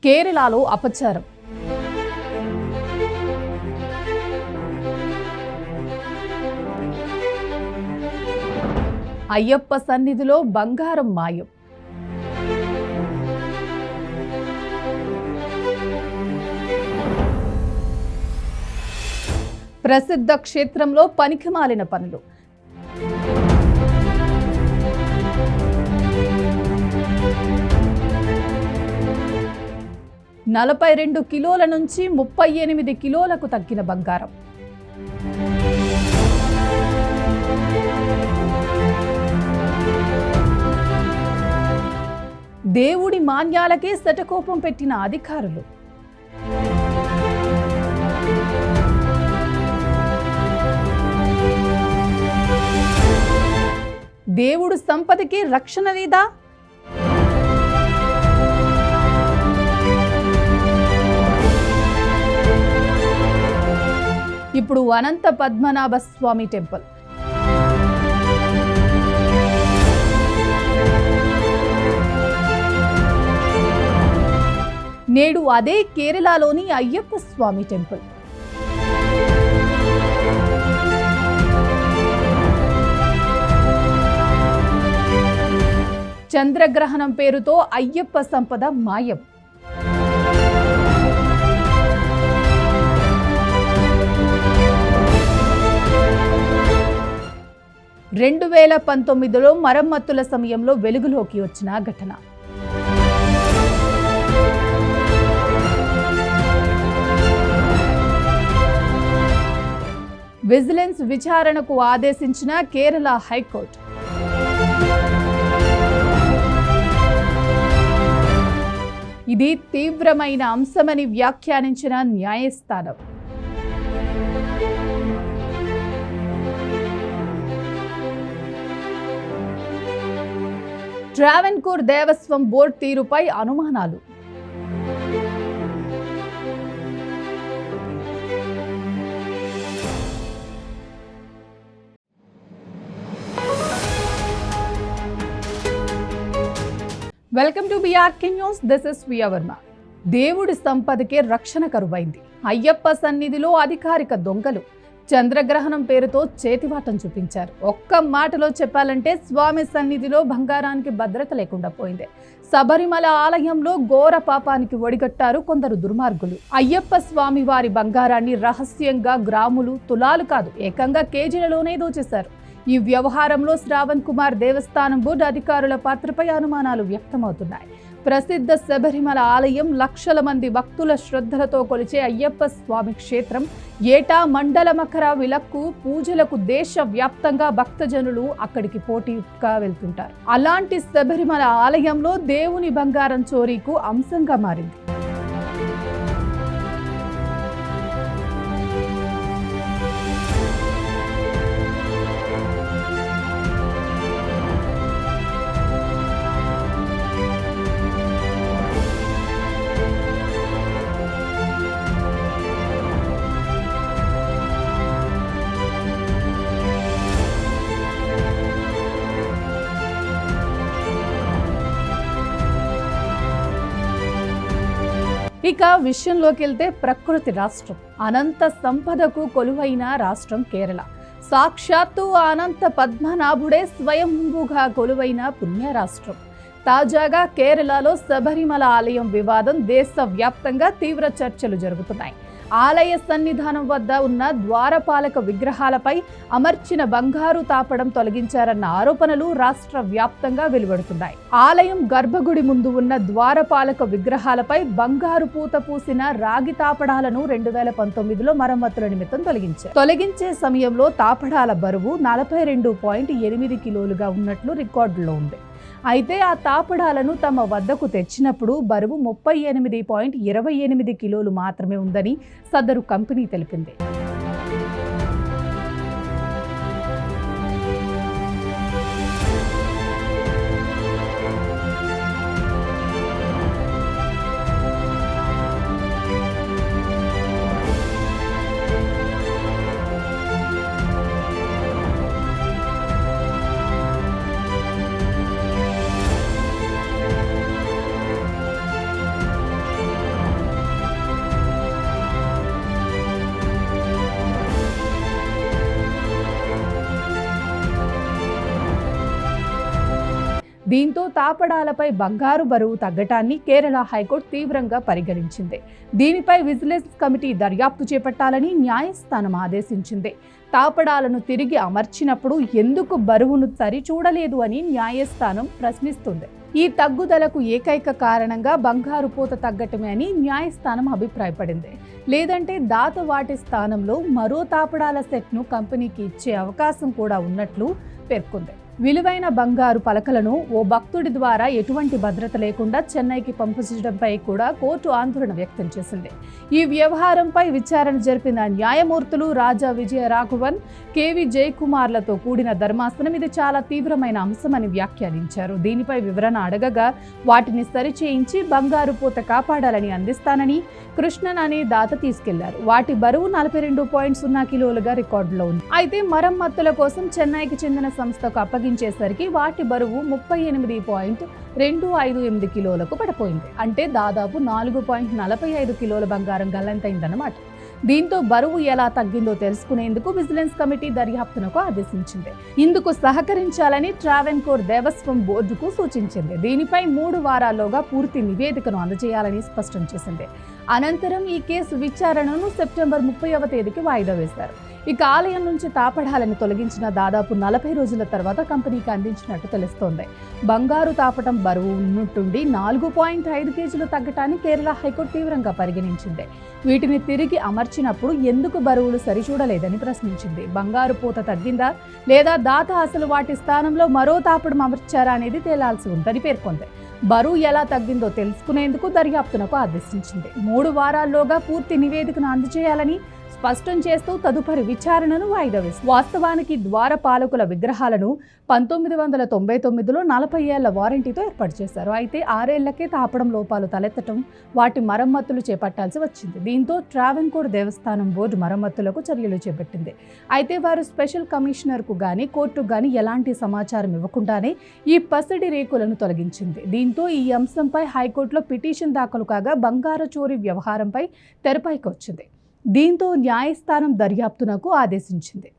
కేరళలో అపచారం. అయ్యప్ప సన్నిధిలో బంగారం మాయం. ప్రసిద్ధ క్షేత్రంలో పనికిమాలిన పనులు. నలభై 42 కిలోల నుంచి 38 కిలోలకు తగ్గిన బంగారం. దేవుడి మాన్యాలకే శటకోపం పెట్టిన అధికారులు. దేవుడు సంపదకి రక్షణ లేదా? ఇప్పుడు అనంత పద్మనాభ స్వామి టెంపుల్. నేడు అదే కేరళలోని అయ్యప్ప స్వామి టెంపుల్. చంద్రగ్రహణం పేరుతో అయ్యప్ప సంపద మాయం. రెండు 2019లో మరమ్మతుల సమయంలో వెలుగులోకి వచ్చిన ఘటన. విజిలెన్స్ విచారణకు ఆదేశించిన కేరళ హైకోర్టు. ఇది తీవ్రమైన అంశమని వ్యాఖ్యానించిన న్యాయస్థానం. ట్రావెన్కోర్ దేవస్వం బోర్డు తీరుపై అనుమానాలు. Welcome to BRK news. This is via Varma. దేవుడి సంపదకే రక్షణ కరువైంది. అయ్యప్ప సన్నిధిలో అధికారిక దొంగలు చంద్రగ్రహణం పేరుతో చేతివాటం చూపించారు. ఒక్క మాటలో చెప్పాలంటే స్వామి సన్నిధిలో బంగారానికి భద్రత లేకుండా పోయింది. శబరిమల ఆలయంలో ఘోర పాపానికి ఒడిగట్టారు కొందరు దుర్మార్గులు. అయ్యప్ప స్వామి వారి బంగారాన్ని రహస్యంగా గ్రాములు, తులాలు కాదు ఏకంగా కేజీలలోనే దోచేశారు. ఈ వ్యవహారంలో శ్రావణ్ కుమార్ దేవస్థానం బోర్డు అధికారుల పాత్రపై అనుమానాలు వ్యక్తమవుతున్నాయి. ప్రసిద్ధ శబరిమల ఆలయం లక్షల మంది భక్తుల శ్రద్ధలతో కొలిచే అయ్యప్ప స్వామి క్షేత్రం. ఏటా మండల మకర విలక్కు పూజలకు దేశ వ్యాప్తంగా భక్తజనులు అక్కడికి పోటీగా వెళ్తుంటారు. అలాంటి శబరిమల ఆలయంలో దేవుని బంగారం చోరీకు అంశంగా మారింది. ఇక విషయంలోకి వెళ్తే ప్రకృతి రాష్ట్రం, అనంత సంపదకు కొలువైన రాష్ట్రం కేరళ. సాక్షాత్తు అనంత పద్మనాభుడే స్వయంభూగా కొలువైన పుణ్య రాష్ట్రం. తాజాగా కేరళలో శబరిమల ఆలయం వివాదం దేశవ్యాప్తంగా తీవ్ర చర్చలు జరుగుతున్నాయి. ఆలయ సన్నిధానం వద్ద ఉన్న ద్వారపాలక విగ్రహాలపై అమర్చిన బంగారు తాపడం తొలగించారన్న ఆరోపణలు రాష్ట్ర వ్యాప్తంగా వెలువడుతున్నాయి. ఆలయం గర్భగుడి ముందు ఉన్న ద్వారపాలక విగ్రహాలపై బంగారు పూత పూసిన రాగి తాపడాలను 2019లో మరమ్మతుల నిమిత్తం తొలగించే సమయంలో తాపడాల బరువు 42.8 కిలోలుగా ఉన్నట్లు రికార్డులో ఉంది. అయితే ఆ తాపడాలను తమ వద్దకు తెచ్చినప్పుడు బరువు 38.28 కిలోలు మాత్రమే ఉందని సదరు కంపెనీ తెలిపింది. దీంతో తాపడాలపై బంగారు బరువు తగ్గటాన్ని కేరళ హైకోర్టు తీవ్రంగా పరిగణించింది. దీనిపై విజిలెన్స్ కమిటీ దర్యాప్తు చేపట్టాలని న్యాయస్థానం ఆదేశించింది. తాపడాలను తిరిగి అమర్చినప్పుడు ఎందుకు బరువును సరిచూడలేదు అని న్యాయస్థానం ప్రశ్నిస్తుంది. ఈ తగ్గుదలకు ఏకైక కారణంగా బంగారు పూత తగ్గటమే అని న్యాయస్థానం అభిప్రాయపడింది. లేదంటే దాత వాటి స్థానంలో మరో తాపడాల సెట్ను కంపెనీకి ఇచ్చే అవకాశం కూడా ఉన్నట్లు పేర్కొంది. విలువైన బంగారు పలకలను ఓ భక్తుడి ద్వారా ఎటువంటి భద్రత లేకుండా చెన్నైకి పంపించడంపై కూడా కోర్టు ఆందోళన వ్యక్తం చేసింది. ఈ వ్యవహారంపై విచారణ జరిపిన న్యాయమూర్తులు రాజా విజయ రాఘవన్, కేవి జయకుమార్లతో కూడిన ధర్మాసనం ఇది చాలా తీవ్రమైన అంశమని వ్యాఖ్యానించారు. దీనిపై వివరణ అడగగా వాటిని సరిచేయించి బంగారు పూత కాపాడాలని అందిస్తానని కృష్ణన్ అనే దాత తీసుకెళ్లారు. వాటి బరువు 42.0 కిలోలుగా రికార్డులో ఉంది. అయితే మరమ్మతుల కోసం చెన్నైకి చెందిన సంస్థకు అప్పగించేసరికి వాటి బరువు 38.258 కిలోలకు పడిపోయింది. అంటే దాదాపు 4.45 కిలోల బంగారం గల్లంతైందన్నమాట. దీంతో బరువు ఎలా తగ్గిందో తెలుసుకునేందుకు విజిలెన్స్ కమిటీ దర్యాప్తునకు ఆదేశించింది. ఇందుకు సహకరించాలని ట్రావెన్కోర్ దేవస్వం బోర్డుకు సూచించింది. దీనిపై 3 వారాల్లోగా పూర్తి నివేదికను అందజేయాలని స్పష్టం చేసింది. అనంతరం ఈ కేసు విచారణను సెప్టెంబర్ 30వ తేదీకి వాయిదా వేశారు. ఇక ఆలయం నుంచి తాపడాలను తొలగించిన దాదాపు 40 రోజుల తర్వాత కంపెనీకి అందించినట్టు తెలుస్తోంది. బంగారు తాపటం బరువు నుండి 4.5 కేజీలు తగ్గటాన్ని కేరళ హైకోర్టు తీవ్రంగా పరిగణించింది. వీటిని తిరిగి అమర్చినప్పుడు ఎందుకు బరువులు సరిచూడలేదని ప్రశ్నించింది. బంగారు పూత తగ్గిందా లేదా దాత అసలు వాటి స్థానంలో మరో తాపడం అమర్చారా అనేది తేలాల్సి ఉందని పేర్కొంది. బరువు ఎలా తగ్గిందో తెలుసుకునేందుకు దర్యాప్తునకు ఆదేశించింది. 3 వారాల్లోగా పూర్తి నివేదికను అందజేయాలని స్పష్టం చేస్తూ తదుపరి విచారణను వాయిదా వేసింది. వాస్తవానికి ద్వారపాలకుల విగ్రహాలను 1999లో 40 ఏళ్ల వారంటీతో ఏర్పాటు చేశారు. అయితే 6 ఏళ్లకే తాపడం లోపాలు తలెత్తడం, వాటి మరమ్మతులు చేపట్టాల్సి వచ్చింది. దీంతో ట్రావెన్కోర్ దేవస్థానం బోర్డు మరమ్మతులకు చర్యలు చేపట్టింది. అయితే వారు స్పెషల్ కమిషనర్కు గానీ కోర్టుకు గానీ ఎలాంటి సమాచారం ఇవ్వకుండానే ఈ పసిడి రేకులను తొలగించింది. దీంతో ఈ అంశంపై హైకోర్టులో పిటిషన్ దాఖలు కాగా బంగారు చోరీ వ్యవహారంపై తెరపైకి వచ్చింది. దీంతో న్యాయస్థానం దర్యాప్తునకు ఆదేశించింది.